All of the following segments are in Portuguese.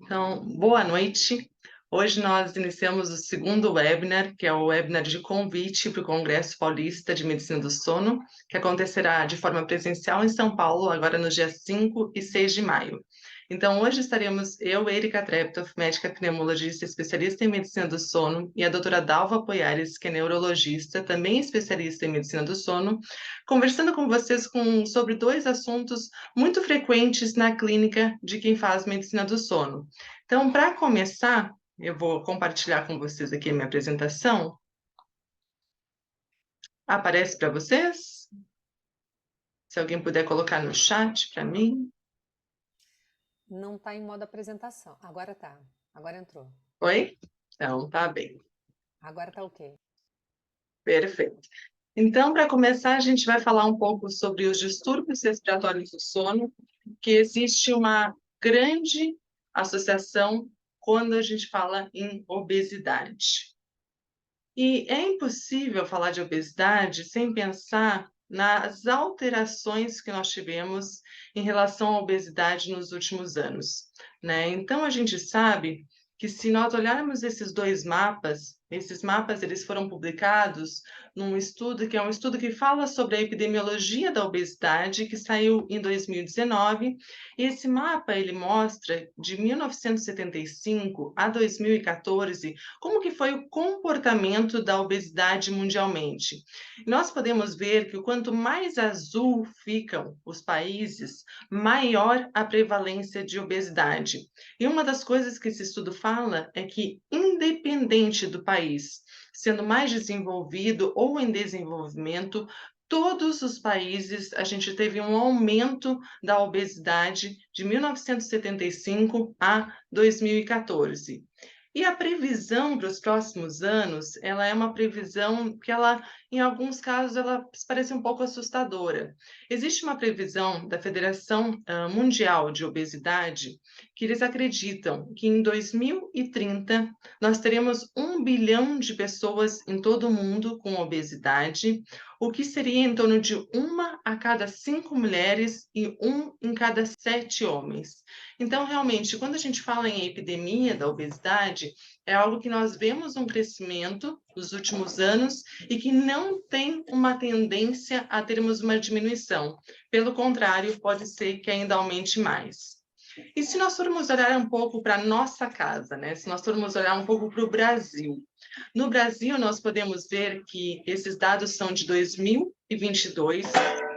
Então, boa noite. Hoje nós iniciamos o segundo webinar, que é o webinar de convite para o Congresso Paulista de Medicina do Sono, que acontecerá de forma presencial em São Paulo, agora nos dias 5 e 6 de maio. Então, hoje estaremos eu, Erika Treptow, médica pneumologista especialista em medicina do sono, e a doutora Dalva Poiares, que é neurologista, também especialista em medicina do sono, conversando com vocês sobre dois assuntos muito frequentes na clínica de quem faz medicina do sono. Então, para começar, eu vou compartilhar com vocês aqui a minha apresentação. Aparece para vocês? Se alguém puder colocar no chat para mim. Não está em modo apresentação. Agora tá. Agora entrou. Oi? Então, tá bem. Agora tá ok. Perfeito. Então, para começar, a gente vai falar um pouco sobre os distúrbios respiratórios do sono, que existe uma grande associação quando a gente fala em obesidade. E é impossível falar de obesidade sem pensar nas alterações que nós tivemos em relação à obesidade nos últimos anos, né? Então, a gente sabe que se nós olharmos esses dois mapas, esses mapas eles foram publicados num estudo que é um estudo que fala sobre a epidemiologia da obesidade, que saiu em 2019. E esse mapa ele mostra de 1975 a 2014 como que foi o comportamento da obesidade mundialmente. Nós podemos ver que quanto mais azul ficam os países, maior a prevalência de obesidade. E uma das coisas que esse estudo fala é que, independente do país, sendo mais desenvolvido ou em desenvolvimento, todos os países a gente teve um aumento da obesidade de 1975 a 2014. E a previsão para os próximos anos, ela é uma previsão que ela, em alguns casos, ela parece um pouco assustadora. Existe uma previsão da Federação Mundial de Obesidade que eles acreditam que em 2030 nós teremos 1 bilhão de pessoas em todo o mundo com obesidade, o que seria em torno de 1 a cada 5 mulheres e 1 em cada 7 homens. Então, realmente, quando a gente fala em epidemia da obesidade, é algo que nós vemos um crescimento nos últimos anos e que não tem uma tendência a termos uma diminuição. Pelo contrário, pode ser que ainda aumente mais. E se nós formos olhar um pouco para a nossa casa, né? Se nós formos olhar um pouco para o Brasil, no Brasil nós podemos ver que esses dados são de 2022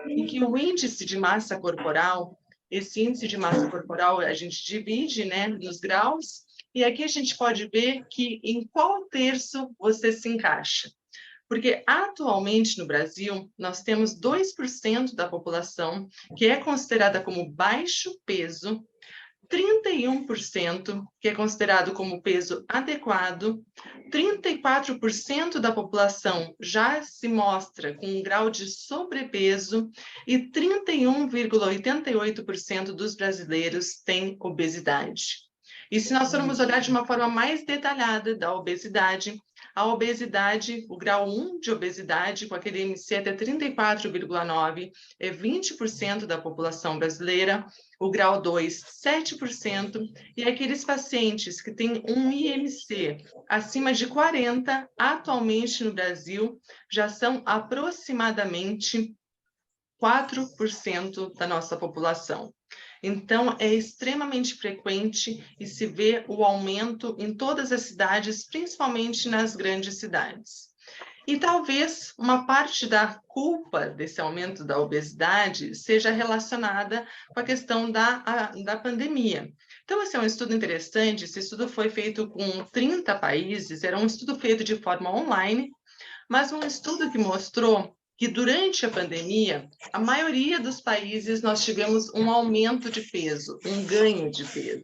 e que o índice de massa corporal, esse índice de massa corporal a gente divide, né, nos graus, e aqui a gente pode ver que em qual terço você se encaixa. Porque atualmente no Brasil nós temos 2% da população que é considerada como baixo peso, 31% que é considerado como peso adequado, 34% da população já se mostra com um grau de sobrepeso e 31,88% dos brasileiros têm obesidade. E se nós formos olhar de uma forma mais detalhada da obesidade, a obesidade, o grau 1 de obesidade, com aquele IMC até 34,9, é 20% da população brasileira, o grau 2, 7%, e aqueles pacientes que têm um IMC acima de 40, atualmente no Brasil, já são aproximadamente 4% da nossa população. Então, é extremamente frequente e se vê o aumento em todas as cidades, principalmente nas grandes cidades. E talvez uma parte da culpa desse aumento da obesidade seja relacionada com a questão da pandemia. Então, esse é um estudo interessante, esse estudo foi feito com 30 países, era um estudo feito de forma online, mas um estudo que mostrou que durante a pandemia, a maioria dos países nós tivemos um aumento de peso, um ganho de peso.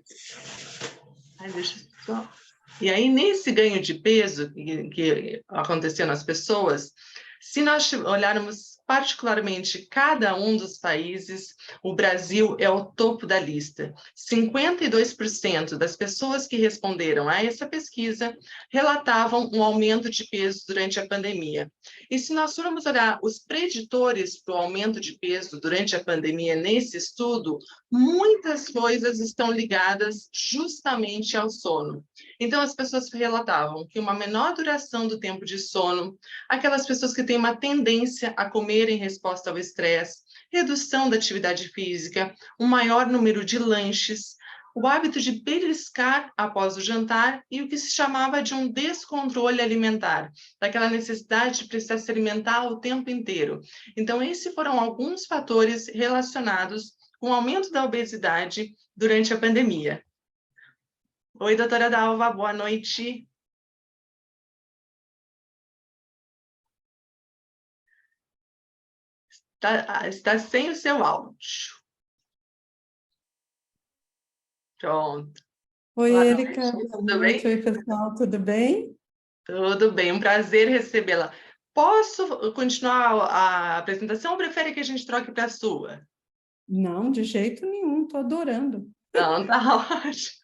Ai, deixa eu só... E aí, nesse ganho de peso que aconteceu nas pessoas, se nós olharmos particularmente cada um dos países, o Brasil é o topo da lista. 52% das pessoas que responderam a essa pesquisa relatavam um aumento de peso durante a pandemia. E se nós formos olhar os preditores para o aumento de peso durante a pandemia nesse estudo, muitas coisas estão ligadas justamente ao sono. Então, as pessoas relatavam que uma menor duração do tempo de sono, aquelas pessoas que têm uma tendência a comer em resposta ao estresse, redução da atividade física, um maior número de lanches, o hábito de beliscar após o jantar e o que se chamava de um descontrole alimentar, daquela necessidade de precisar se alimentar o tempo inteiro. Então, esses foram alguns fatores relacionados com o aumento da obesidade durante a pandemia. Oi, doutora Dalva, boa noite. Está sem o seu áudio. Pronto. Oi, Boa Erika, noite, boa tudo noite. bem? Oi, pessoal, tudo bem? Tudo bem, um prazer recebê-la. Posso continuar a apresentação ou prefere que a gente troque para a sua? Não, de jeito nenhum, estou adorando. Não, tá ótimo.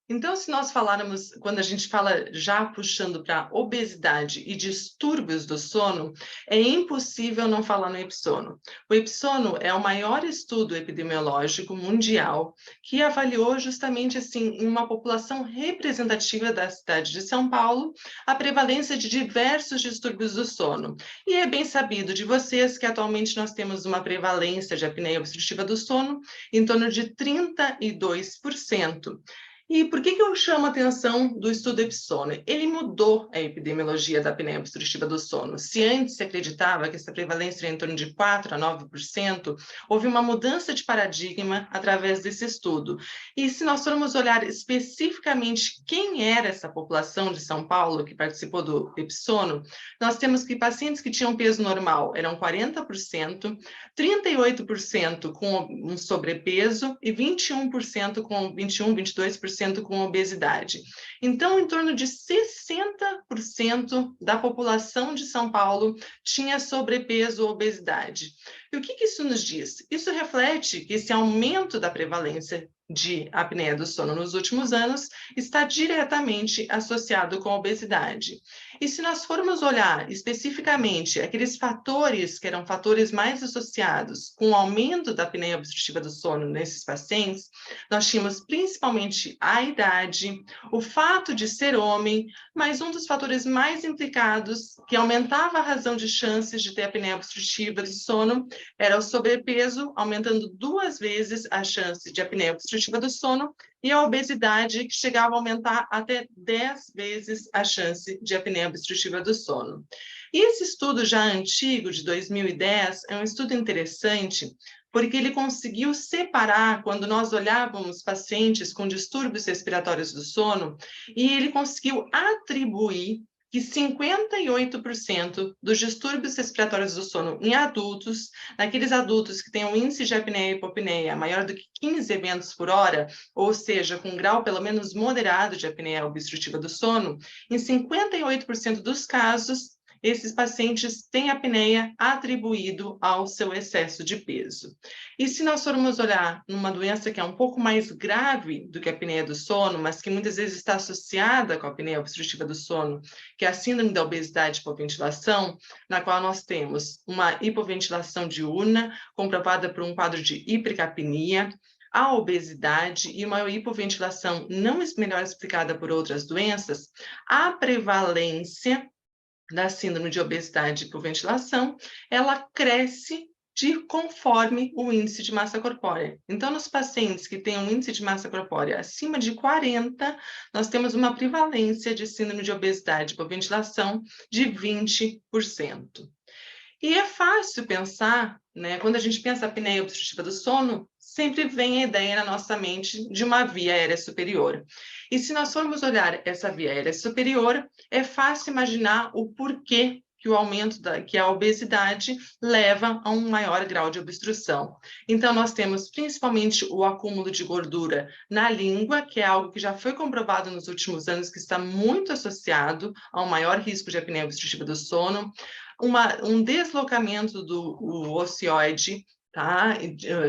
Então, se nós falarmos, quando a gente fala já puxando para obesidade e distúrbios do sono, é impossível não falar no Ipsono. O Ipsono é o maior estudo epidemiológico mundial que avaliou justamente assim, em uma população representativa da cidade de São Paulo, a prevalência de diversos distúrbios do sono. E é bem sabido de vocês que atualmente nós temos uma prevalência de apneia obstrutiva do sono em torno de 32%. E por que eu chamo a atenção do estudo Ipsono? Ele mudou a epidemiologia da apneia obstrutiva do sono. Se antes se acreditava que essa prevalência era em torno de 4% a 9%, houve uma mudança de paradigma através desse estudo. E se nós formos olhar especificamente quem era essa população de São Paulo que participou do Ipsono, nós temos que pacientes que tinham peso normal eram 40%, 38% com um sobrepeso e 21% com 22% com obesidade. Então, em torno de 60% da população de São Paulo tinha sobrepeso ou obesidade. E o que isso nos diz? Isso reflete que esse aumento da prevalência de apneia do sono nos últimos anos está diretamente associado com a obesidade. E se nós formos olhar especificamente aqueles fatores que eram fatores mais associados com o aumento da apneia obstrutiva do sono nesses pacientes, nós tínhamos principalmente a idade, o fato de ser homem, mas um dos fatores mais implicados que aumentava a razão de chances de ter apneia obstrutiva do sono era o sobrepeso, aumentando 2 vezes a chance de apneia obstrutiva do sono, e a obesidade, que chegava a aumentar até 10 vezes a chance de apneia obstrutiva do sono. E esse estudo já antigo, de 2010, é um estudo interessante, porque ele conseguiu separar, quando nós olhávamos pacientes com distúrbios respiratórios do sono, e ele conseguiu atribuir que 58% dos distúrbios respiratórios do sono em adultos, naqueles adultos que têm um índice de apneia e hipopneia maior do que 15 eventos por hora, ou seja, com um grau pelo menos moderado de apneia obstrutiva do sono, em 58% dos casos, esses pacientes têm apneia atribuído ao seu excesso de peso. E se nós formos olhar numa doença que é um pouco mais grave do que a apneia do sono, mas que muitas vezes está associada com a apneia obstrutiva do sono, que é a síndrome da obesidade hipoventilação, na qual nós temos uma hipoventilação diurna, comprovada por um quadro de hipercapnia, a obesidade e uma hipoventilação não melhor explicada por outras doenças, a prevalência da síndrome de obesidade e hipoventilação, ela cresce conforme o índice de massa corpórea. Então, nos pacientes que têm um índice de massa corpórea acima de 40, nós temos uma prevalência de síndrome de obesidade e hipoventilação de 20%. E é fácil pensar, né, quando a gente pensa a apneia obstrutiva do sono, sempre vem a ideia na nossa mente de uma via aérea superior. E se nós formos olhar essa via aérea superior, é fácil imaginar o porquê que o aumento que a obesidade leva a um maior grau de obstrução. Então, nós temos principalmente o acúmulo de gordura na língua, que é algo que já foi comprovado nos últimos anos, que está muito associado ao maior risco de apneia obstrutiva do sono, um deslocamento do ocioide tá?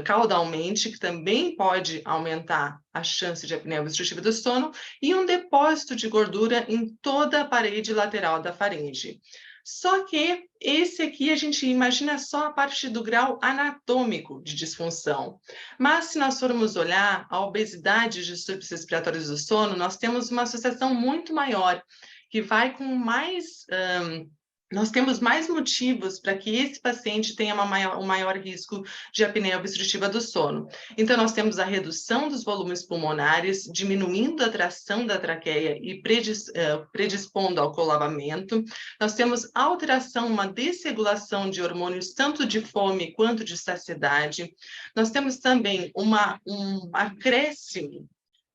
Caudalmente, que também pode aumentar a chance de apneia obstrutiva do sono, e um depósito de gordura em toda a parede lateral da faringe. Só que esse aqui a gente imagina só a parte do grau anatômico de disfunção. Mas se nós formos olhar a obesidade e distúrbios respiratórios do sono, nós temos uma associação muito maior, que vai com mais... nós temos mais motivos para que esse paciente tenha um maior risco de apneia obstrutiva do sono. Então, nós temos a redução dos volumes pulmonares, diminuindo a tração da traqueia e predispondo ao colabamento. Nós temos alteração, uma desregulação de hormônios, tanto de fome quanto de saciedade. Nós temos também um acréscimo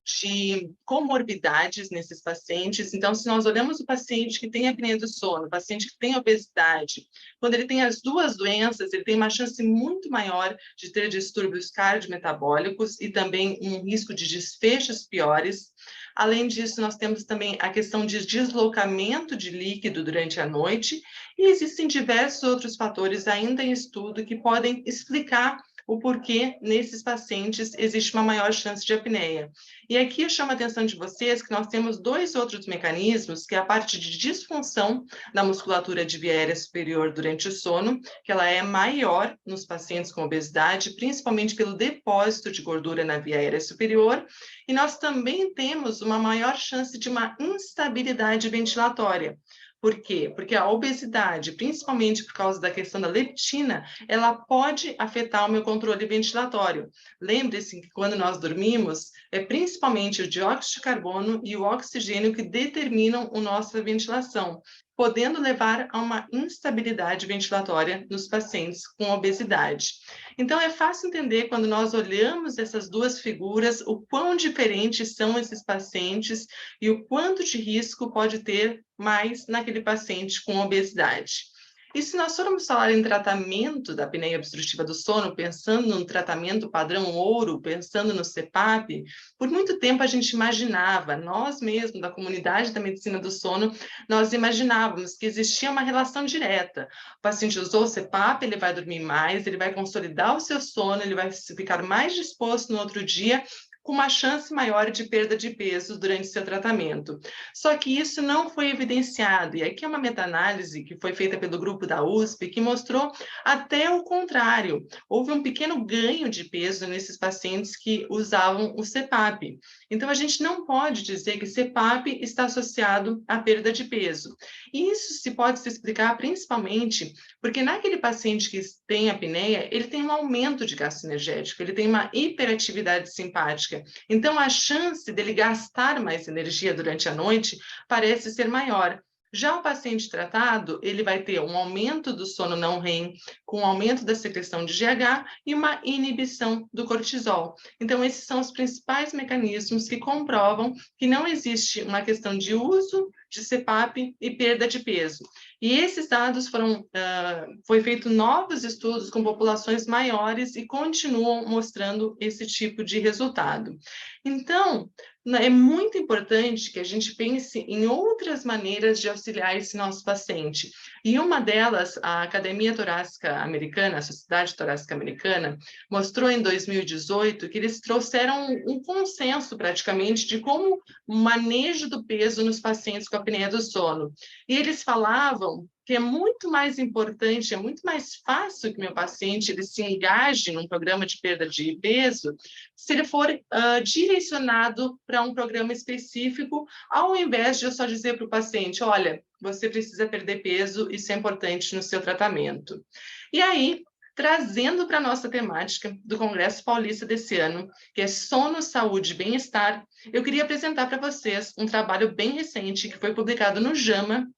de comorbidades nesses pacientes. Então, se nós olhamos o paciente que tem apneia do sono, o paciente que tem obesidade, quando ele tem as duas doenças, ele tem uma chance muito maior de ter distúrbios cardiometabólicos e também um risco de desfechos piores. Além disso, nós temos também a questão de deslocamento de líquido durante a noite, e existem diversos outros fatores ainda em estudo que podem explicar o porquê nesses pacientes existe uma maior chance de apneia. E aqui eu chamo a atenção de vocês que nós temos dois outros mecanismos, que é a parte de disfunção da musculatura de via aérea superior durante o sono, que ela é maior nos pacientes com obesidade, principalmente pelo depósito de gordura na via aérea superior, e nós também temos uma maior chance de uma instabilidade ventilatória. Por quê? Porque a obesidade, principalmente por causa da questão da leptina, ela pode afetar o meu controle ventilatório. Lembre-se que quando nós dormimos, é principalmente o dióxido de carbono e o oxigênio que determinam a nossa ventilação, podendo levar a uma instabilidade ventilatória nos pacientes com obesidade. Então, é fácil entender quando nós olhamos essas duas figuras, o quão diferentes são esses pacientes e o quanto de risco pode ter mais naquele paciente com obesidade. E se nós formos falar em tratamento da apneia obstrutiva do sono, pensando no tratamento padrão ouro, pensando no CPAP, por muito tempo a gente imaginava, nós mesmos, da comunidade da medicina do sono, nós imaginávamos que existia uma relação direta. O paciente usou o CPAP, ele vai dormir mais, ele vai consolidar o seu sono, ele vai ficar mais disposto no outro dia, com uma chance maior de perda de peso durante seu tratamento. Só que isso não foi evidenciado, e aqui é uma meta-análise que foi feita pelo grupo da USP, que mostrou até o contrário. Houve um pequeno ganho de peso nesses pacientes que usavam o CPAP. Então, a gente não pode dizer que CPAP está associado à perda de peso. E isso pode se explicar principalmente porque naquele paciente que tem apneia, ele tem um aumento de gasto energético, ele tem uma hiperatividade simpática. Então, a chance dele gastar mais energia durante a noite parece ser maior. Já o paciente tratado, ele vai ter um aumento do sono não REM, com um aumento da secreção de GH e uma inibição do cortisol. Então, esses são os principais mecanismos que comprovam que não existe uma questão de uso de CPAP e perda de peso. E esses dados foi feito novos estudos com populações maiores e continuam mostrando esse tipo de resultado. Então, é muito importante que a gente pense em outras maneiras de auxiliar esse nosso paciente. E uma delas, a Academia Torácica Americana, a Sociedade Torácica Americana, mostrou em 2018 que eles trouxeram um consenso praticamente de como o manejo do peso nos pacientes com apneia do sono. E eles falavam que é muito mais importante, é muito mais fácil que meu paciente ele se engaje num programa de perda de peso se ele for direcionado para um programa específico, ao invés de eu só dizer para o paciente, olha, você precisa perder peso, isso é importante no seu tratamento. E aí, trazendo para a nossa temática do Congresso Paulista desse ano, que é Sono, Saúde e Bem-Estar, eu queria apresentar para vocês um trabalho bem recente que foi publicado no JAMA,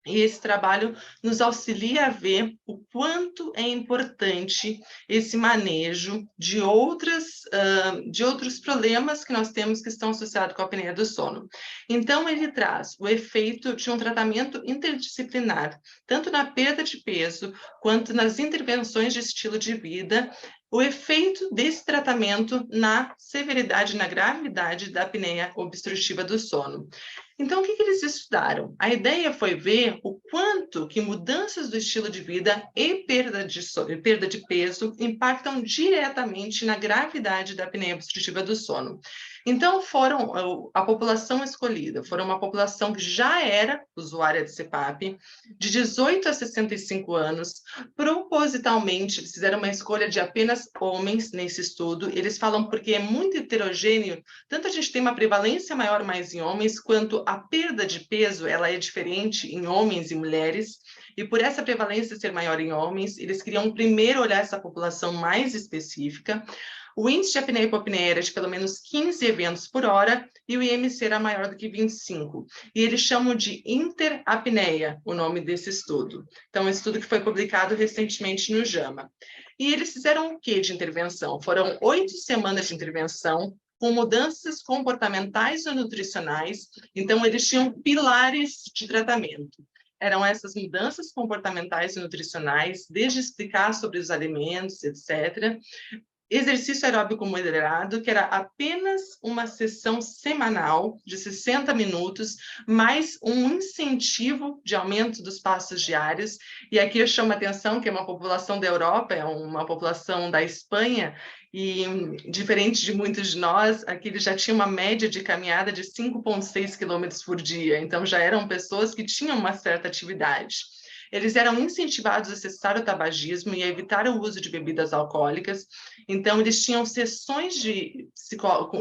e esse trabalho nos auxilia a ver o quanto é importante esse manejo de outros problemas que nós temos que estão associados com a apneia do sono. Então, ele traz o efeito de um tratamento interdisciplinar, tanto na perda de peso, quanto nas intervenções de estilo de vida, o efeito desse tratamento na severidade, na gravidade da apneia obstrutiva do sono. Então, o que eles estudaram? A ideia foi ver o quanto que mudanças do estilo de vida e perda de peso impactam diretamente na gravidade da apneia obstrutiva do sono. Então, a população escolhida, foram uma população que já era usuária de CPAP, de 18 a 65 anos, propositalmente, eles fizeram uma escolha de apenas homens nesse estudo, eles falam porque é muito heterogêneo, tanto a gente tem uma prevalência maior mais em homens, quanto a perda de peso, ela é diferente em homens e mulheres, e por essa prevalência ser maior em homens, eles queriam primeiro olhar essa população mais específica. O índice de apneia e hipopneia era de pelo menos 15 eventos por hora e o IMC era maior do que 25. E eles chamam de interapneia, o nome desse estudo. Então, um estudo que foi publicado recentemente no JAMA. E eles fizeram o que de intervenção? Foram 8 semanas de intervenção, com mudanças comportamentais ou nutricionais. Então, eles tinham pilares de tratamento. Eram essas mudanças comportamentais e nutricionais, desde explicar sobre os alimentos, etc., exercício aeróbico moderado, que era apenas uma sessão semanal de 60 minutos, mais um incentivo de aumento dos passos diários. E aqui eu chamo a atenção que é uma população da Europa, é uma população da Espanha, e diferente de muitos de nós, aqui eles já tinham uma média de caminhada de 5,6 quilômetros por dia, então já eram pessoas que tinham uma certa atividade. Eles eram incentivados a cessar o tabagismo e a evitar o uso de bebidas alcoólicas. Então, eles tinham sessões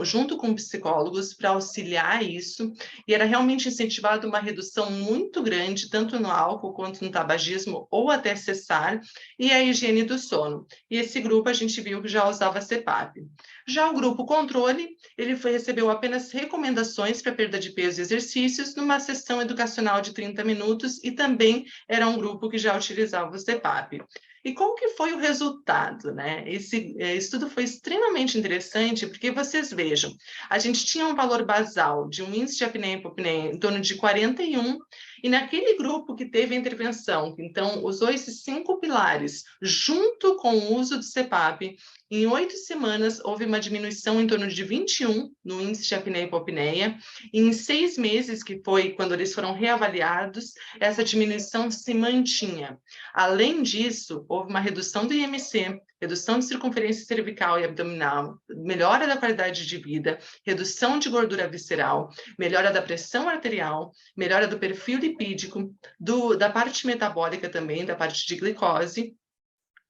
junto com psicólogos para auxiliar isso, e era realmente incentivado uma redução muito grande, tanto no álcool quanto no tabagismo, ou até cessar, e a higiene do sono. E esse grupo a gente viu que já usava CPAP. Já o grupo controle, recebeu apenas recomendações para perda de peso e exercícios numa sessão educacional de 30 minutos e também era um grupo que já utilizava o CPAP. E qual que foi o resultado, né? Esse estudo foi extremamente interessante, porque vocês vejam, a gente tinha um valor basal de um índice de apneia e hipopneia em torno de 41, e naquele grupo que teve a intervenção, então usou esses 5 pilares, junto com o uso do CPAP, em 8 semanas houve uma diminuição em torno de 21 no índice de apneia e hipopneia, e em 6 meses, que foi quando eles foram reavaliados, essa diminuição se mantinha. Além disso, houve uma redução do IMC, redução de circunferência cervical e abdominal, melhora da qualidade de vida, redução de gordura visceral, melhora da pressão arterial, melhora do perfil lipídico, da parte metabólica também, da parte de glicose,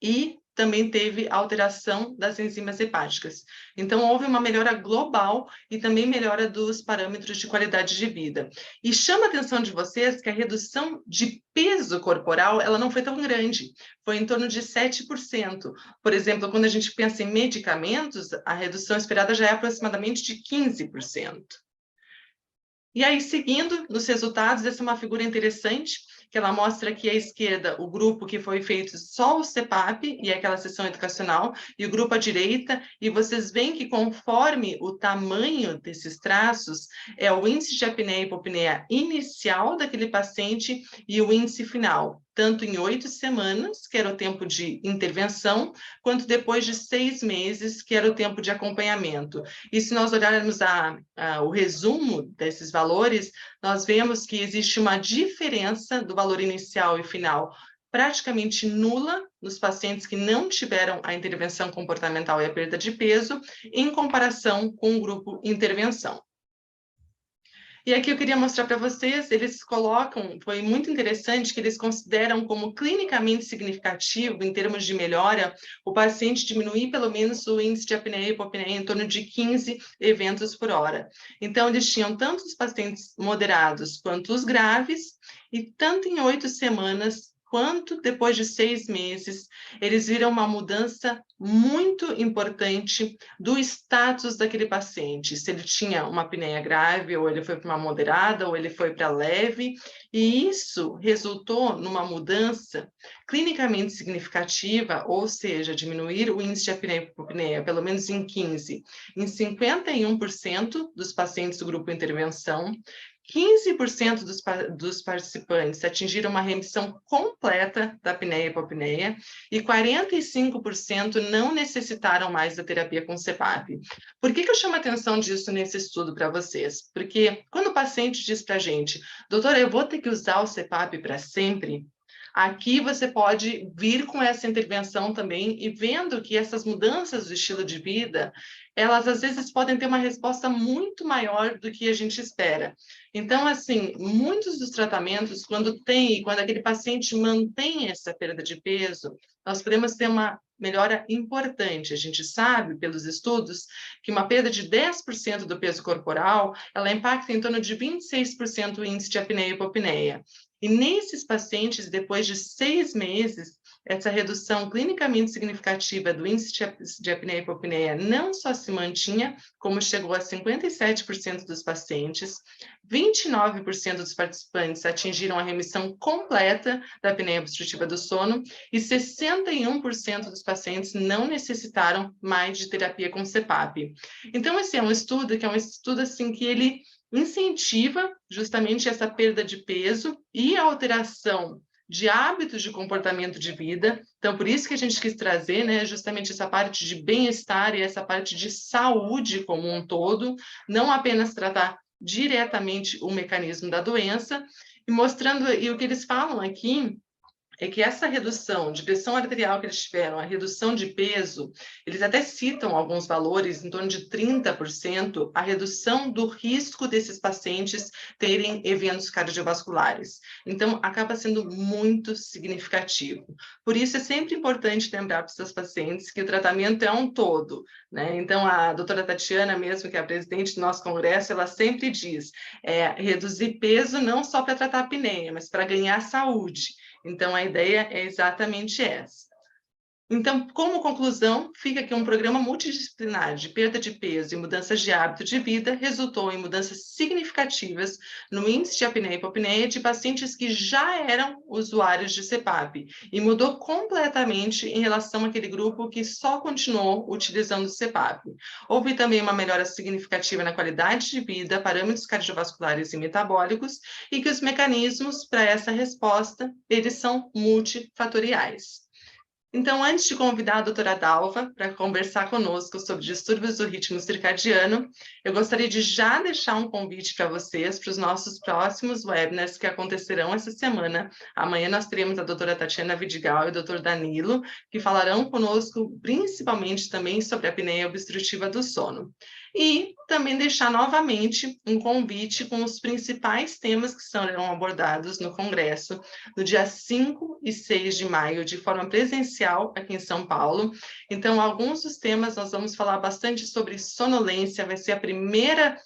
e também teve alteração das enzimas hepáticas. Então, houve uma melhora global e também melhora dos parâmetros de qualidade de vida. E chama a atenção de vocês que a redução de peso corporal, ela não foi tão grande, foi em torno de 7%. Por exemplo, quando a gente pensa em medicamentos, a redução esperada já é aproximadamente de 15%. E aí, seguindo nos resultados, essa é uma figura interessante, que ela mostra aqui à esquerda o grupo que foi feito só o CPAP, e aquela sessão educacional, e o grupo à direita, e vocês veem que conforme o tamanho desses traços, é o índice de apneia e hipopneia inicial daquele paciente e o índice final, tanto em 8 semanas, que era o tempo de intervenção, quanto depois de 6 meses, que era o tempo de acompanhamento. E se nós olharmos o resumo desses valores, nós vemos que existe uma diferença do valor inicial e final praticamente nula nos pacientes que não tiveram a intervenção comportamental e a perda de peso, em comparação com o grupo intervenção. E aqui eu queria mostrar para vocês, eles colocam, foi muito interessante que eles consideram como clinicamente significativo, em termos de melhora, o paciente diminuir pelo menos o índice de apneia e hipopneia em torno de 15 eventos por hora. Então, eles tinham tanto os pacientes moderados quanto os graves, e tanto em 8 semanas, quanto depois de 6 meses, eles viram uma mudança muito importante do status daquele paciente, se ele tinha uma apneia grave, ou ele foi para uma moderada, ou ele foi para leve, e isso resultou numa mudança clinicamente significativa, ou seja, diminuir o índice de apneia e hipopneia, pelo menos em 15, em 51% dos pacientes do grupo intervenção, 15% dos participantes atingiram uma remissão completa da apneia e hipopneia e 45% não necessitaram mais da terapia com CPAP. Por que eu chamo a atenção disso nesse estudo para vocês? Porque quando o paciente diz para a gente, doutora, eu vou ter que usar o CPAP para sempre, aqui você pode vir com essa intervenção também e vendo que essas mudanças do estilo de vida, elas às vezes podem ter uma resposta muito maior do que a gente espera. Então, assim, muitos dos tratamentos, quando aquele paciente mantém essa perda de peso, nós podemos ter uma melhora importante. A gente sabe, pelos estudos, que uma perda de 10% do peso corporal, ela impacta em torno de 26% o índice de apneia e hipopneia. E nesses pacientes, depois de 6 meses, essa redução clinicamente significativa do índice de apneia e hipopneia não só se mantinha, como chegou a 57% dos pacientes, 29% dos participantes atingiram a remissão completa da apneia obstrutiva do sono e 61% dos pacientes não necessitaram mais de terapia com CPAP. Então, esse é um estudo assim, que ele incentiva justamente essa perda de peso e a alteração de hábitos de comportamento de vida. Então, por isso que a gente quis trazer, né, justamente essa parte de bem-estar e essa parte de saúde como um todo, não apenas tratar diretamente o mecanismo da doença, e mostrando, e o que eles falam aqui é que essa redução de pressão arterial que eles tiveram, a redução de peso, eles até citam alguns valores, em torno de 30%, a redução do risco desses pacientes terem eventos cardiovasculares. Então, acaba sendo muito significativo. Por isso, é sempre importante lembrar para os seus pacientes que o tratamento é um todo, né? Então, a doutora Tatiana, mesmo, que é a presidente do nosso congresso, ela sempre diz, reduzir peso não só para tratar a apneia, mas para ganhar saúde. Então, a ideia é exatamente essa. Então, como conclusão, fica que um programa multidisciplinar de perda de peso e mudanças de hábito de vida resultou em mudanças significativas no índice de apneia e hipopneia de pacientes que já eram usuários de CPAP e mudou completamente em relação àquele grupo que só continuou utilizando o CPAP. Houve também uma melhora significativa na qualidade de vida, parâmetros cardiovasculares e metabólicos, e que os mecanismos para essa resposta, eles são multifatoriais. Então, antes de convidar a doutora Dalva para conversar conosco sobre distúrbios do ritmo circadiano, eu gostaria de já deixar um convite para vocês para os nossos próximos webinars que acontecerão essa semana. Amanhã nós teremos a doutora Tatiana Vidigal e o doutor Danilo, que falarão conosco principalmente também sobre a apneia obstrutiva do sono. E também deixar novamente um convite com os principais temas que serão abordados no Congresso, no dia 5 e 6 de maio, de forma presencial aqui em São Paulo. Então, alguns dos temas nós vamos falar bastante sobre sonolência, vai ser a primeira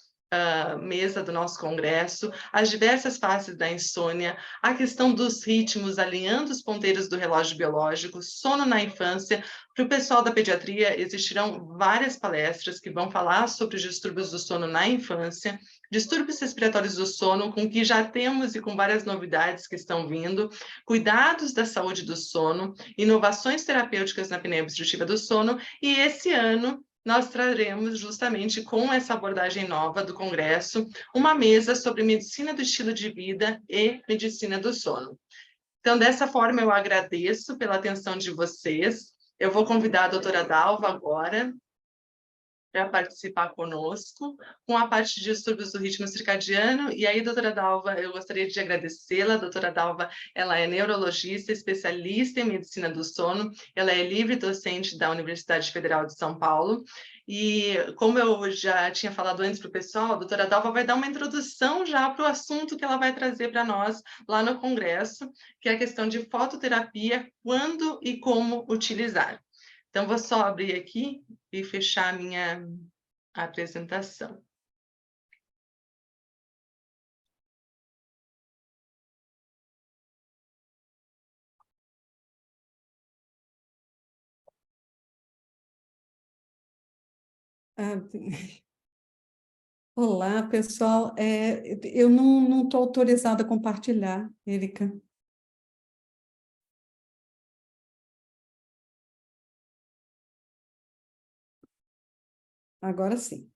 mesa do nosso congresso, as diversas fases da insônia, a questão dos ritmos, alinhando os ponteiros do relógio biológico, sono na infância. Para o pessoal da pediatria, existirão várias palestras que vão falar sobre os distúrbios do sono na infância, distúrbios respiratórios do sono, com que já temos e com várias novidades que estão vindo, cuidados da saúde do sono, inovações terapêuticas na apneia obstrutiva do sono, e esse ano nós traremos justamente com essa abordagem nova do Congresso, uma mesa sobre medicina do estilo de vida e medicina do sono. Então, dessa forma, eu agradeço pela atenção de vocês. Eu vou convidar a doutora Dalva agora para participar conosco, com a parte de distúrbios do ritmo circadiano. E aí, doutora Dalva, eu gostaria de agradecê-la. A doutora Dalva, ela é neurologista, especialista em medicina do sono, ela é livre docente da Universidade Federal de São Paulo. E como eu já tinha falado antes para o pessoal, a doutora Dalva vai dar uma introdução já para o assunto que ela vai trazer para nós lá no Congresso, que é a questão de fototerapia, quando e como utilizar. Então, vou só abrir aqui e fechar a minha apresentação. Ah, olá, pessoal. Eu não estou autorizada a compartilhar, Erika. Agora sim.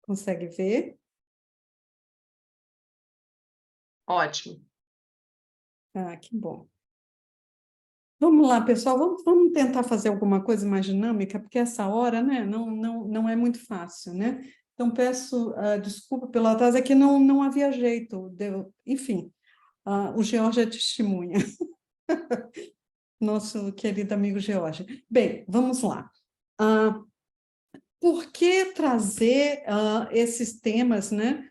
Consegue ver? Ótimo. Ah, que bom. Vamos lá, pessoal, vamos tentar fazer alguma coisa mais dinâmica, porque essa hora, né, não é muito fácil, né? Então, peço desculpa pelo atraso, é que não havia jeito, enfim, o George é testemunha, nosso querido amigo George. Bem, vamos lá. Por que trazer esses temas, né,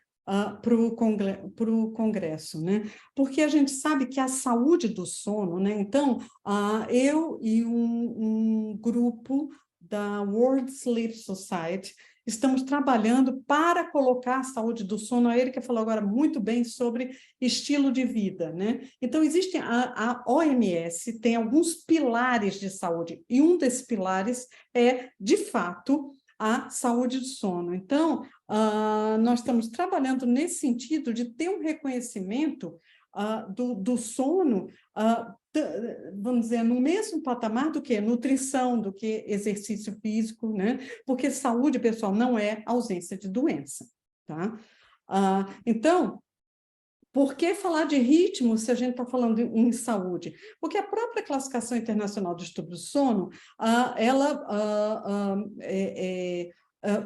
para o Congresso, né? Porque a gente sabe que a saúde do sono, né? Então, eu e um grupo da World Sleep Society estamos trabalhando para colocar a saúde do sono, a Erika falou agora muito bem sobre estilo de vida, né? Então, existe a OMS, tem alguns pilares de saúde, e um desses pilares é, de fato, a saúde do sono. Então, nós estamos trabalhando nesse sentido de ter um reconhecimento do sono, vamos dizer, no mesmo patamar do que nutrição, do que exercício físico, né? Porque saúde, pessoal, não é ausência de doença, tá? Então, por que falar de ritmo se a gente está falando em saúde? Porque a própria Classificação Internacional de Distúrbio do Sono, ela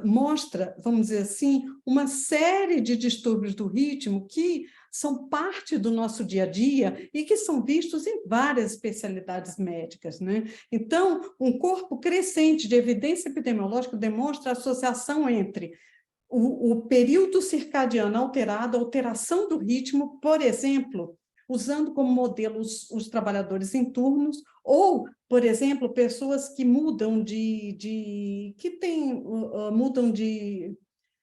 mostra, vamos dizer assim, uma série de distúrbios do ritmo que são parte do nosso dia a dia e que são vistos em várias especialidades médicas, né? Então, um corpo crescente de evidência epidemiológica demonstra a associação entre o período circadiano alterado, a alteração do ritmo, por exemplo, usando como modelo os trabalhadores em turnos, ou, por exemplo, pessoas que mudam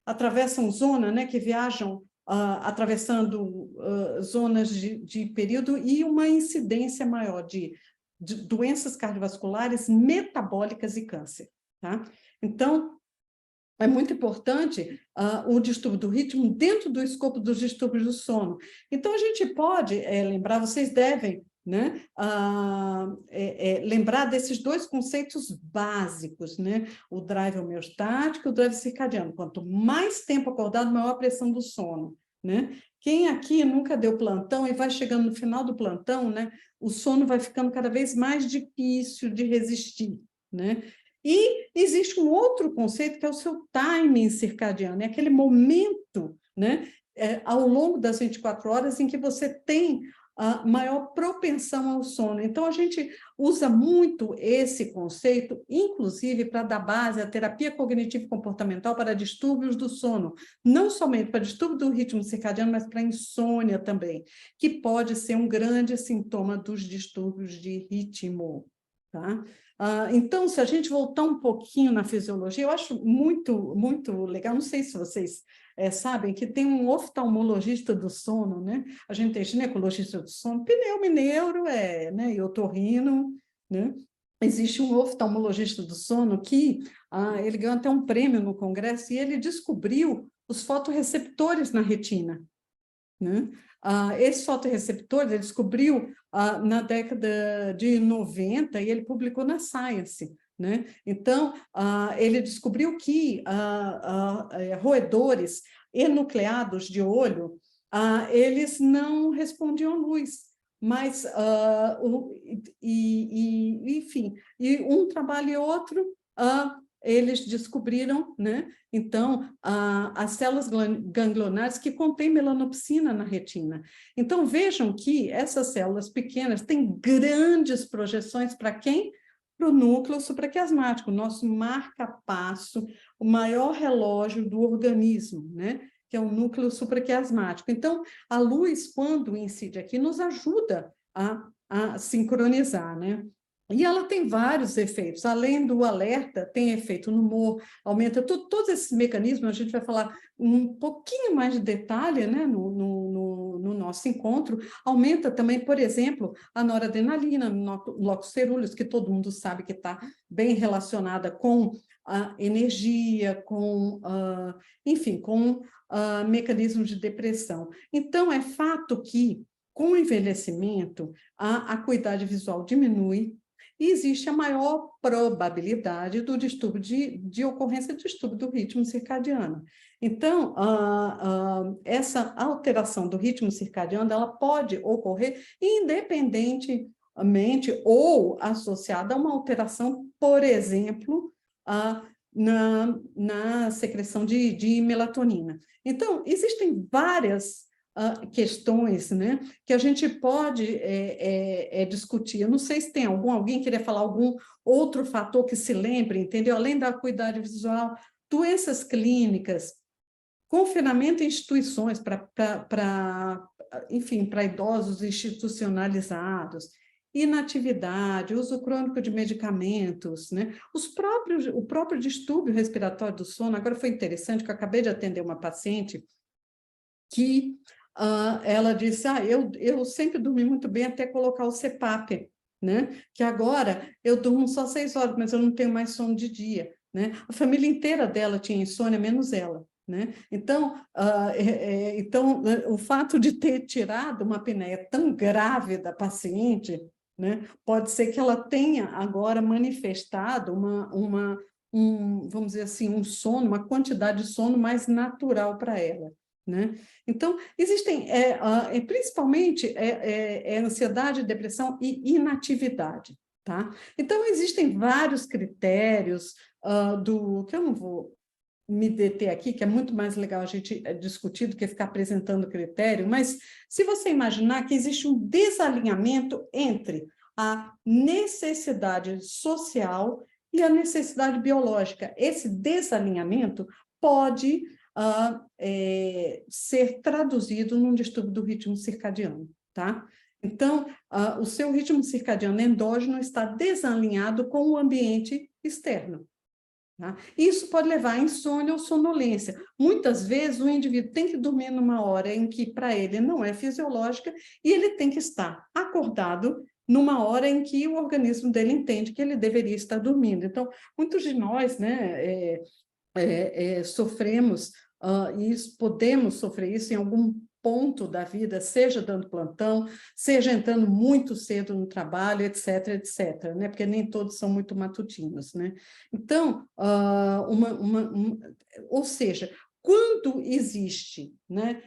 atravessam zona, né, que viajam atravessando zonas de período e uma incidência maior de doenças cardiovasculares, metabólicas e câncer, tá? Então, é muito importante o distúrbio do ritmo dentro do escopo dos distúrbios do sono. Então, a gente pode lembrar, vocês devem, né, lembrar desses dois conceitos básicos, né? O drive homeostático e o drive circadiano. Quanto mais tempo acordado, maior a pressão do sono, né? Quem aqui nunca deu plantão e vai chegando no final do plantão, né? O sono vai ficando cada vez mais difícil de resistir, né? E existe um outro conceito que é o seu timing circadiano, é aquele momento, né, ao longo das 24 horas em que você tem a maior propensão ao sono. Então, a gente usa muito esse conceito, inclusive para dar base à terapia cognitivo-comportamental para distúrbios do sono, não somente para distúrbio do ritmo circadiano, mas para insônia também, que pode ser um grande sintoma dos distúrbios de ritmo, tá? Então, se a gente voltar um pouquinho na fisiologia, eu acho muito, muito legal, não sei se vocês sabem que tem um oftalmologista do sono, né? A gente tem ginecologista do sono, pneumoneuro, né? E otorrino, né? Existe um oftalmologista do sono que ele ganhou até um prêmio no congresso e ele descobriu os fotorreceptores na retina, né? Esse fotorreceptor ele descobriu na década de 90 e ele publicou na Science, né? Então, ele descobriu que roedores enucleados de olho, eles não respondiam à luz, mas, enfim, e um trabalho e outro, eles descobriram, né? Então, as células ganglionares que contêm melanopsina na retina. Então, vejam que essas células pequenas têm grandes projeções para quem? Para o núcleo supraquiasmático, o nosso marca-passo, o maior relógio do organismo, né? Que é o núcleo supraquiasmático. Então, a luz, quando incide aqui, nos ajuda a sincronizar, né? E ela tem vários efeitos, além do alerta, tem efeito no humor, aumenta todos esses mecanismos, a gente vai falar um pouquinho mais de detalhe, né, no nosso encontro, aumenta também, por exemplo, a noradrenalina, no locus coeruleus, que todo mundo sabe que está bem relacionada com a energia, enfim, com mecanismos de depressão. Então, é fato que, com o envelhecimento, a acuidade visual diminui, e existe a maior probabilidade do distúrbio de ocorrência de distúrbio do ritmo circadiano. Então, essa alteração do ritmo circadiano, ela pode ocorrer independentemente ou associada a uma alteração, por exemplo, na secreção de melatonina. Então, existem várias questões, né, que a gente pode discutir. Eu não sei se tem alguém queria falar algum outro fator que se lembre, entendeu? Além da acuidade visual, doenças clínicas, confinamento em instituições enfim, para idosos institucionalizados, inatividade, uso crônico de medicamentos, né? O próprio distúrbio respiratório do sono. Agora foi interessante que eu acabei de atender uma paciente que ela disse, eu sempre dormi muito bem até colocar o CPAP, né? Que agora eu durmo só 6 horas, mas eu não tenho mais sono de dia, né? A família inteira dela tinha insônia, menos ela. Né? Então, o fato de ter tirado uma apneia tão grave da paciente, né, pode ser que ela tenha agora manifestado vamos dizer assim, um sono, uma quantidade de sono mais natural para ela. Né? Então, existem, principalmente, ansiedade, depressão e inatividade. Tá? Então, existem vários critérios que eu não vou me deter aqui, que é muito mais legal a gente discutir do que ficar apresentando critério, mas se você imaginar que existe um desalinhamento entre a necessidade social e a necessidade biológica, esse desalinhamento pode ser traduzido num distúrbio do ritmo circadiano, tá? Então, o seu ritmo circadiano endógeno está desalinhado com o ambiente externo. Tá? Isso pode levar a insônia ou sonolência. Muitas vezes, o indivíduo tem que dormir numa hora em que, para ele, não é fisiológica, e ele tem que estar acordado numa hora em que o organismo dele entende que ele deveria estar dormindo. Então, muitos de nós, né, sofremos isso, podemos sofrer isso em algum ponto da vida, seja dando plantão, seja entrando muito cedo no trabalho, etc., etc., né? Porque nem todos são muito matutinos, né? Então, ou seja, quando existe, né,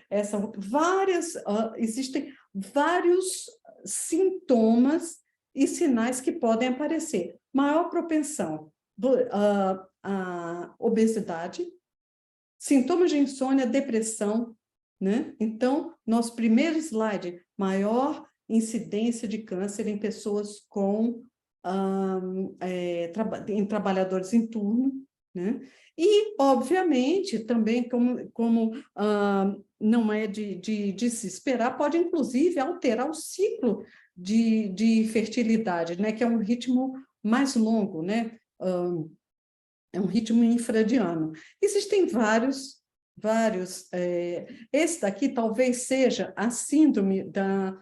existem vários sintomas e sinais que podem aparecer. Maior propensão a obesidade, sintomas de insônia, depressão, né? Então, nosso primeiro slide, maior incidência de câncer em pessoas em trabalhadores em turno, né? E, obviamente, também, como não é de se esperar, pode, inclusive, alterar o ciclo de fertilidade, né? Que é um ritmo mais longo, né? É um ritmo infradiano. Existem vários. Esse daqui talvez seja a síndrome da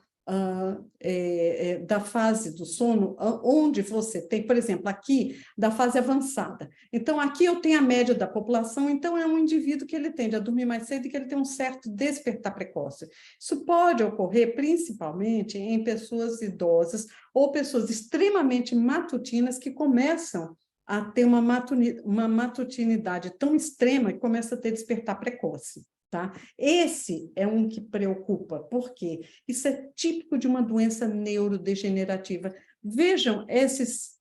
fase do sono, onde você tem, por exemplo, aqui, da fase avançada. Então, aqui eu tenho a média da população, então é um indivíduo que ele tende a dormir mais cedo e que ele tem um certo despertar precoce. Isso pode ocorrer principalmente em pessoas idosas ou pessoas extremamente matutinas que começam a ter uma matutinidade tão extrema que começa a ter despertar precoce. Tá? Esse é um que preocupa, porque isso é típico de uma doença neurodegenerativa. Vejam esses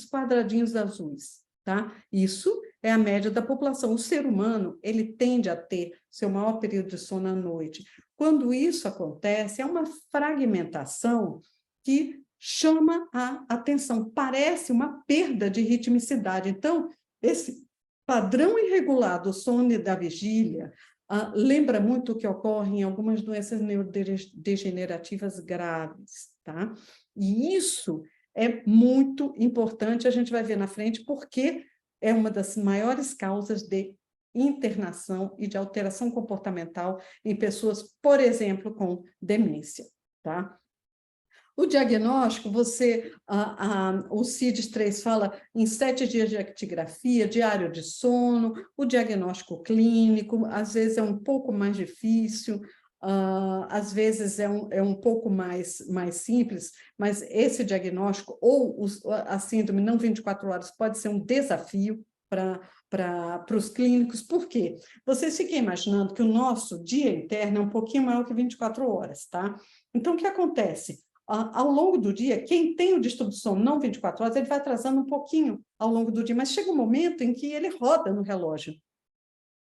quadradinhos azuis. Tá? Isso é a média da população. O ser humano, ele tende a ter seu maior período de sono à noite. Quando isso acontece, é uma fragmentação que chama a atenção, parece uma perda de ritmicidade. Então, esse padrão irregular do sono e da vigília lembra muito o que ocorre em algumas doenças neurodegenerativas graves, tá? E isso é muito importante, a gente vai ver na frente, porque é uma das maiores causas de internação e de alteração comportamental em pessoas, por exemplo, com demência, tá? O diagnóstico, o CIDS-3 fala em 7 dias de actigrafia, diário de sono, o diagnóstico clínico, às vezes é um pouco mais difícil, às vezes é um pouco mais simples, mas esse diagnóstico ou a síndrome não 24 horas pode ser um desafio para os clínicos. Por quê? Vocês fiquem imaginando que o nosso dia interno é um pouquinho maior que 24 horas, tá? Então, o que acontece? Ao longo do dia, quem tem o distúrbio de sono não 24 horas, ele vai atrasando um pouquinho ao longo do dia, mas chega um momento em que ele roda no relógio,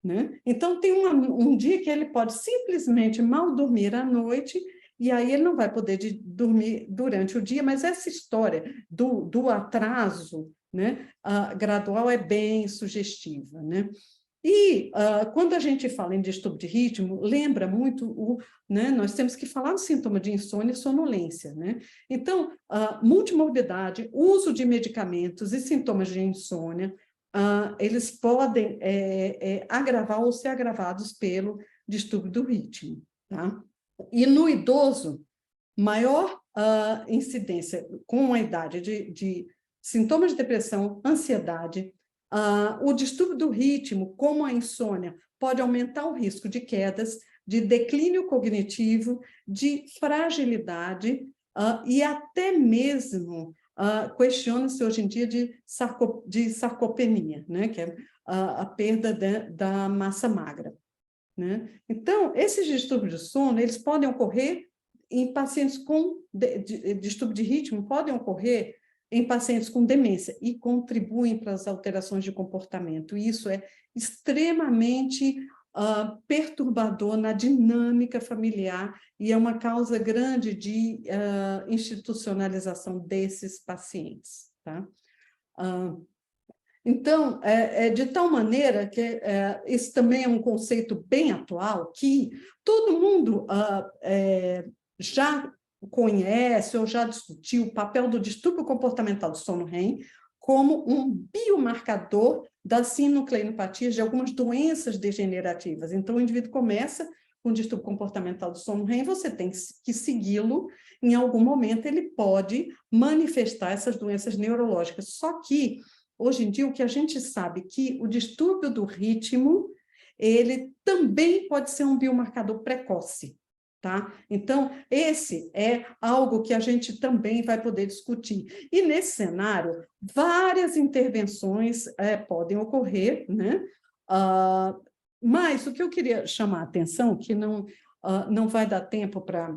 né? Então, tem um dia que ele pode simplesmente mal dormir à noite, e aí ele não vai poder dormir durante o dia, mas essa história do atraso, né, gradual é bem sugestiva, né? E quando a gente fala em distúrbio de ritmo, lembra muito né, nós temos que falar do sintoma de insônia e sonolência, né? Então, multimorbidade, uso de medicamentos e sintomas de insônia, eles podem agravar ou ser agravados pelo distúrbio do ritmo, tá? E no idoso, maior incidência com a idade de sintomas de depressão, ansiedade, o distúrbio do ritmo, como a insônia, pode aumentar o risco de quedas, de declínio cognitivo, de fragilidade e até mesmo questiona-se hoje em dia de sarcopenia, né? Que é a perda da massa magra, né? Então, esses distúrbios de sono, eles podem ocorrer em pacientes com distúrbio de ritmo, podem ocorrer em pacientes com demência e contribuem para as alterações de comportamento. E isso é extremamente perturbador na dinâmica familiar e é uma causa grande de institucionalização desses pacientes, tá? Então, de tal maneira que isso também é um conceito bem atual, que todo mundo já conhece ou já discutiu o papel do distúrbio comportamental do sono REM como um biomarcador das sinucleinopatias de algumas doenças degenerativas. Então, o indivíduo começa com distúrbio comportamental do sono REM, você tem que segui-lo, em algum momento ele pode manifestar essas doenças neurológicas. Só que, hoje em dia, o que a gente sabe que o distúrbio do ritmo, ele também pode ser um biomarcador precoce, tá? Então, esse é algo que a gente também vai poder discutir. E, nesse cenário, várias intervenções podem ocorrer, né? Mas o que eu queria chamar a atenção, que não vai dar tempo para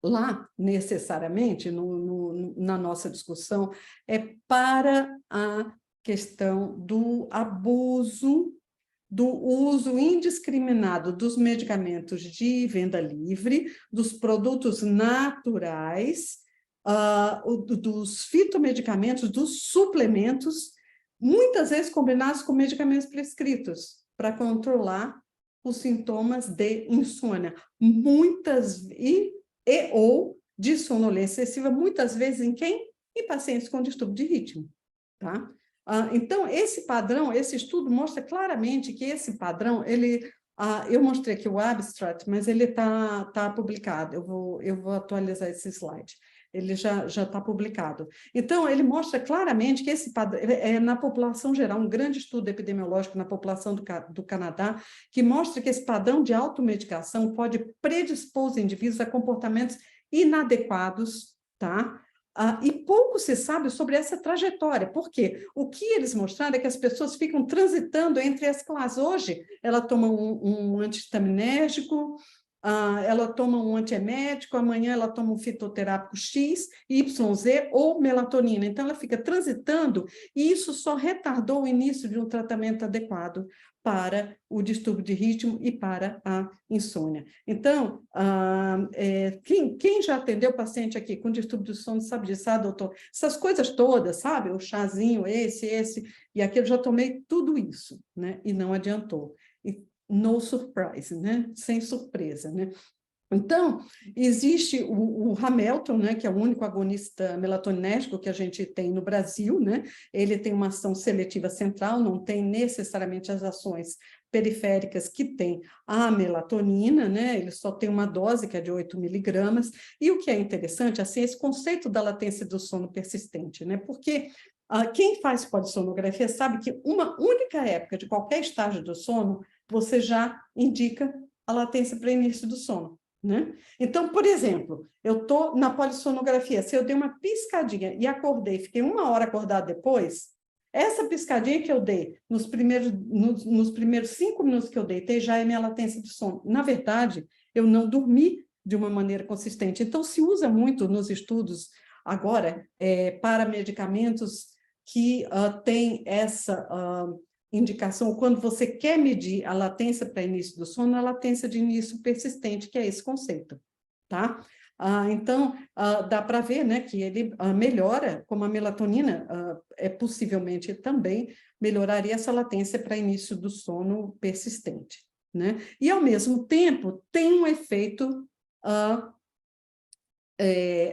lá, necessariamente, na nossa discussão, é para a questão do abuso, do uso indiscriminado dos medicamentos de venda livre, dos produtos naturais, dos fitomedicamentos, dos suplementos, muitas vezes combinados com medicamentos prescritos, para controlar os sintomas de insônia. Ou de sonolência excessiva, muitas vezes em quem? Em pacientes com distúrbio de ritmo, tá? Então, esse padrão, esse estudo mostra claramente que esse padrão, eu mostrei aqui o abstract, mas ele tá publicado, eu vou atualizar esse slide. Ele já está publicado. Então, ele mostra claramente que esse padrão, na população geral, um grande estudo epidemiológico na população do Canadá, que mostra que esse padrão de automedicação pode predispor os indivíduos a comportamentos inadequados, tá? E pouco se sabe sobre essa trajetória, porque o que eles mostraram é que as pessoas ficam transitando entre as classes. Hoje, ela toma um antihistaminérgico, ela toma um antiemético, amanhã ela toma um fitoterápico X, YZ ou melatonina. Então, ela fica transitando e isso só retardou o início de um tratamento adequado para o distúrbio de ritmo e para a insônia. Então, quem já atendeu paciente aqui com distúrbio do sono sabe disso, doutor? Essas coisas todas, sabe? O chazinho, esse e aquele, já tomei tudo isso, né? E não adiantou. No surprise, né? Sem surpresa, né? Então, existe o Ramelton, né, que é o único agonista melatonérgico que a gente tem no Brasil, né? Ele tem uma ação seletiva central, não tem necessariamente as ações periféricas que tem a melatonina, né? Ele só tem uma dose que é de 8 miligramas, e o que é interessante, assim, esse conceito da latência do sono persistente, né? Porque quem faz polissonografia sabe que uma única época de qualquer estágio do sono, você já indica a latência para início do sono, né? Então, por exemplo, eu estou na polissonografia, se eu dei uma piscadinha e acordei, fiquei 1 hora acordada depois, essa piscadinha que eu dei nos primeiros 5 minutos que eu deitei já é minha latência de sono. Na verdade, eu não dormi de uma maneira consistente. Então, se usa muito nos estudos agora para medicamentos que têm essa indicação, quando você quer medir a latência para início do sono, a latência de início persistente, que é esse conceito, tá? Então, dá para ver, né, que ele melhora, como a melatonina possivelmente também melhoraria essa latência para início do sono persistente, né? E, ao mesmo tempo, tem um efeito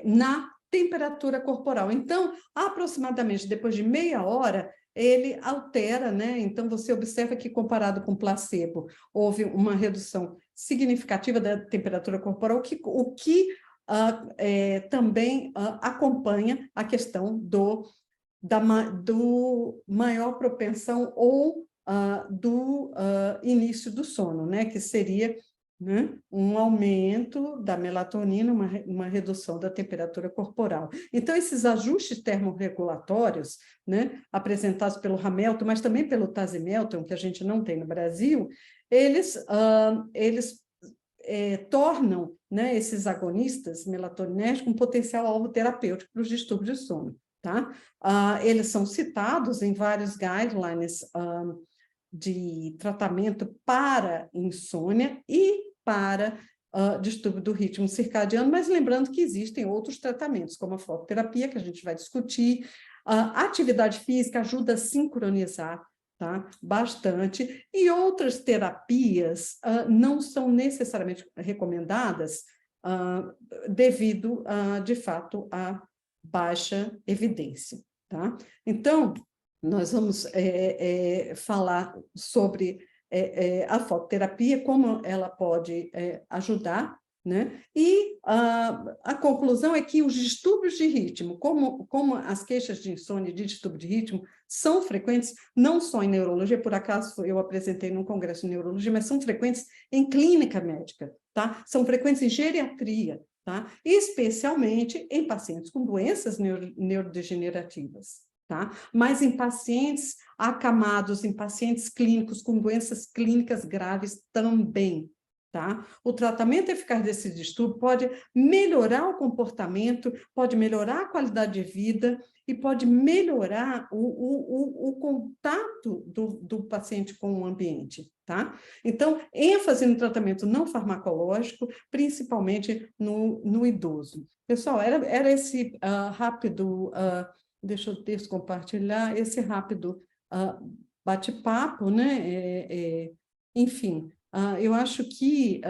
na temperatura corporal. Então, aproximadamente depois de meia hora, ele altera, né? Então, você observa que, comparado com placebo, houve uma redução significativa da temperatura corporal, o que também acompanha a questão do maior propensão ou do início do sono, né? Que seria, né, um aumento da melatonina, uma redução da temperatura corporal. Então, esses ajustes termorregulatórios, né, apresentados pelo Hamilton, mas também pelo Tasimelton, que a gente não tem no Brasil, eles tornam, né, esses agonistas melatonérgicos um potencial alvo terapêutico para os distúrbios de sono, tá? Eles são citados em vários guidelines de tratamento para insônia e para distúrbio do ritmo circadiano, mas lembrando que existem outros tratamentos, como a fototerapia, que a gente vai discutir. A atividade física ajuda a sincronizar, tá? Bastante, e outras terapias não são necessariamente recomendadas devido, de fato, à baixa evidência, tá? Então, nós vamos falar sobre a fototerapia, como ela pode ajudar, né? E a conclusão é que os distúrbios de ritmo, como as queixas de insônia e de distúrbio de ritmo, são frequentes, não só em neurologia, por acaso eu apresentei num congresso de neurologia, mas são frequentes em clínica médica, tá? São frequentes em geriatria, tá? Especialmente em pacientes com doenças neurodegenerativas, tá? Mas em pacientes acamados, em pacientes clínicos com doenças clínicas graves também, tá? O tratamento eficaz desse distúrbio pode melhorar o comportamento, pode melhorar a qualidade de vida e pode melhorar o contato do paciente com o ambiente, tá? Então, ênfase no tratamento não farmacológico, principalmente no idoso. Pessoal, era esse rápido... deixa eu descompartilhar esse rápido bate-papo, né? Enfim, eu acho que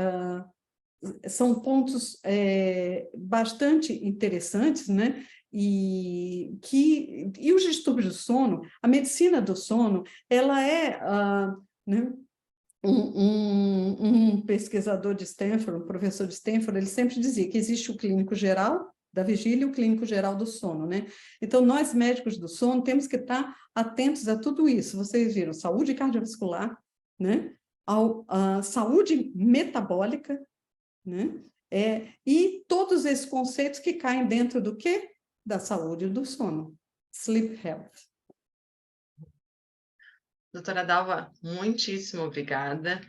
são pontos bastante interessantes, né? E os distúrbios do sono, a medicina do sono, ela né? Um pesquisador de Stanford, um professor de Stanford, ele sempre dizia que existe o clínico geral da vigília e o clínico geral do sono, né? Então, nós médicos do sono temos que estar atentos a tudo isso. Vocês viram saúde cardiovascular, né? Saúde metabólica, né? E todos esses conceitos que caem dentro do quê? Da saúde do sono. Sleep health. Doutora Dalva, muitíssimo obrigada.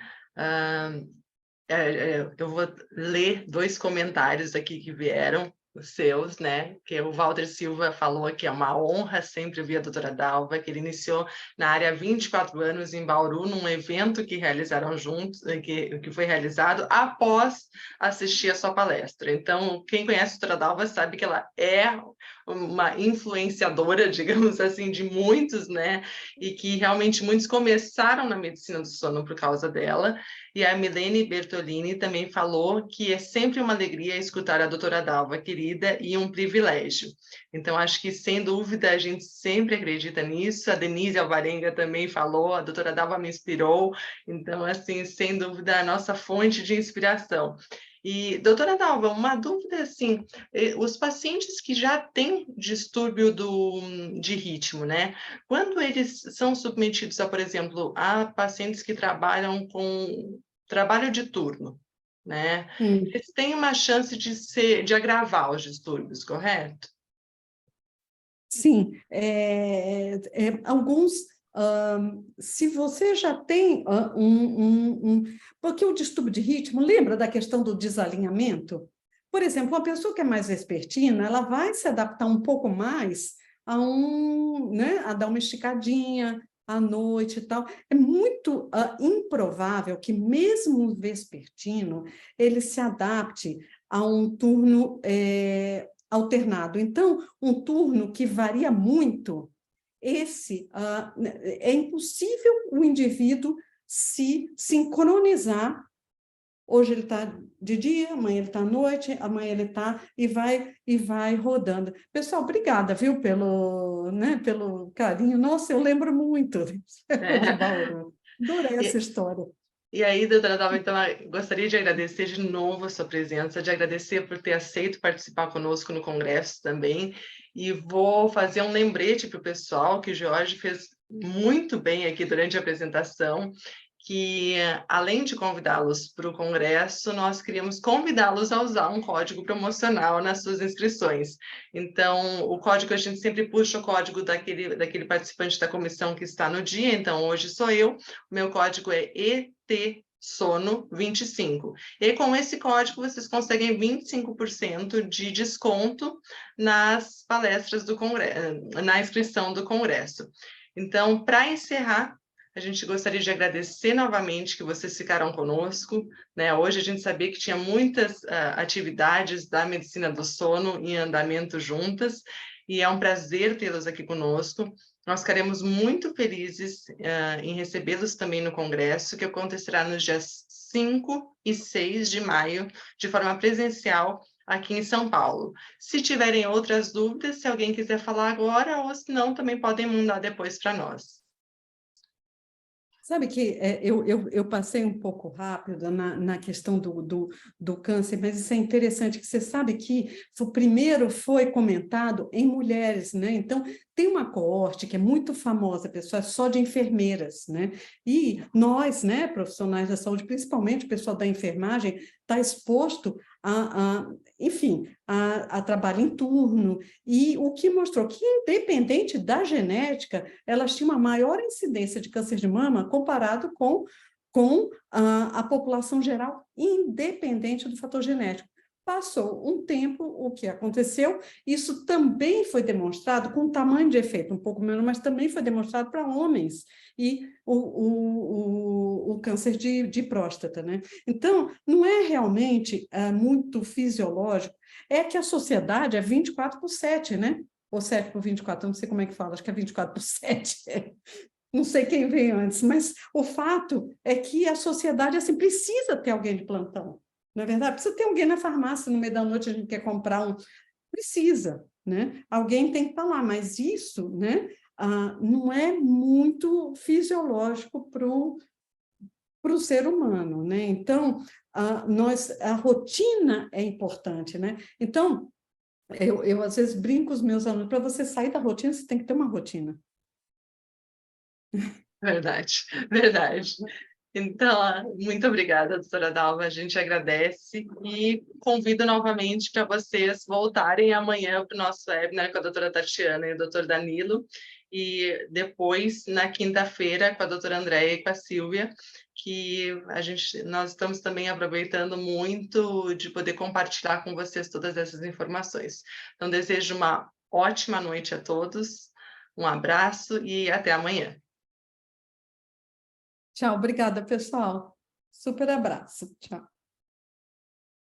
Eu vou ler 2 comentários aqui que vieram, os seus, né? Que o Walter Silva falou que é uma honra sempre ouvir a doutora Dalva, que ele iniciou na área há 24 anos em Bauru, num evento que realizaram juntos, que foi realizado após assistir a sua palestra. Então, quem conhece a doutora Dalva sabe que ela é uma influenciadora, digamos assim, de muitos, né? E que realmente muitos começaram na medicina do sono por causa dela. E a Milene Bertolini também falou que é sempre uma alegria escutar a doutora Dalva, querida, e um privilégio. Então, acho que, sem dúvida, a gente sempre acredita nisso. A Denise Alvarenga também falou, a doutora Dalva me inspirou. Então, assim, sem dúvida, a nossa fonte de inspiração. E, doutora Dalva, uma dúvida assim, os pacientes que já têm distúrbio de ritmo, né? Quando eles são submetidos a, por exemplo, a pacientes que trabalham com trabalho de turno, né? Eles têm uma chance de agravar os distúrbios, correto? Sim, alguns, se você já tem porque o distúrbio de ritmo, lembra da questão do desalinhamento? Por exemplo, uma pessoa que é mais vespertina, ela vai se adaptar um pouco mais né, a dar uma esticadinha à noite e tal. É muito improvável que mesmo o vespertino, ele se adapte a um turno alternado. Então, um turno que varia muito, é impossível o indivíduo se sincronizar. Hoje ele está de dia, amanhã ele está à noite, amanhã ele está e vai rodando. Pessoal, obrigada, viu, pelo carinho. Nossa, eu lembro muito de Bauru. Adorei essa história. E aí, doutora Dalva, então, eu gostaria de agradecer de novo a sua presença, de agradecer por ter aceito participar conosco no congresso também, e vou fazer um lembrete para o pessoal que o Jorge fez muito bem aqui durante a apresentação, que além de convidá-los para o congresso, nós queríamos convidá-los a usar um código promocional nas suas inscrições. Então, o código, a gente sempre puxa o código daquele participante da comissão que está no dia, então hoje sou eu, o meu código é ETSONO25. E com esse código, vocês conseguem 25% de desconto nas palestras do congresso, na inscrição do congresso. Então, para encerrar, a gente gostaria de agradecer novamente que vocês ficaram conosco, né? Hoje a gente sabia que tinha muitas atividades da medicina do sono em andamento juntas, e é um prazer tê-los aqui conosco. Nós ficaremos muito felizes em recebê-los também no congresso, que acontecerá nos dias 5 e 6 de maio, de forma presencial, aqui em São Paulo. Se tiverem outras dúvidas, se alguém quiser falar agora, ou se não, também podem mandar depois para nós. Sabe que eu passei um pouco rápido na questão do câncer, mas isso é interessante, que você sabe que o primeiro foi comentado em mulheres, né? Então, tem uma coorte que é muito famosa, pessoal, só de enfermeiras, né? E nós, né, profissionais da saúde, principalmente o pessoal da enfermagem, está exposto enfim, a trabalho em turno, e o que mostrou que, independente da genética, elas tinham uma maior incidência de câncer de mama comparado com a população geral, independente do fator genético. Passou um tempo, o que aconteceu? Isso também foi demonstrado com tamanho de efeito, um pouco menos, mas também foi demonstrado para homens, e o câncer de próstata, né? Então, não é realmente muito fisiológico, é que a sociedade é 24/7, né? Ou 7/24, eu não sei como é que fala, acho que é 24/7. Não sei quem veio antes, mas o fato é que a sociedade assim, precisa ter alguém de plantão. Não é verdade? Precisa ter alguém na farmácia, no meio da noite a gente quer comprar um... Precisa, né? Alguém tem que estar lá, mas isso, né, não é muito fisiológico para o ser humano, né? Então, a rotina é importante, né? Então, eu às vezes brinco com os meus alunos, para você sair da rotina, você tem que ter uma rotina. Verdade, verdade. Então, muito obrigada, doutora Dalva, a gente agradece e convido novamente para vocês voltarem amanhã para o nosso webinar com a doutora Tatiana e o doutor Danilo, e depois, na quinta-feira, com a doutora Andréia e com a Silvia, que nós estamos também aproveitando muito de poder compartilhar com vocês todas essas informações. Então, desejo uma ótima noite a todos, um abraço e até amanhã. Tchau, obrigada, pessoal. Super abraço. Tchau.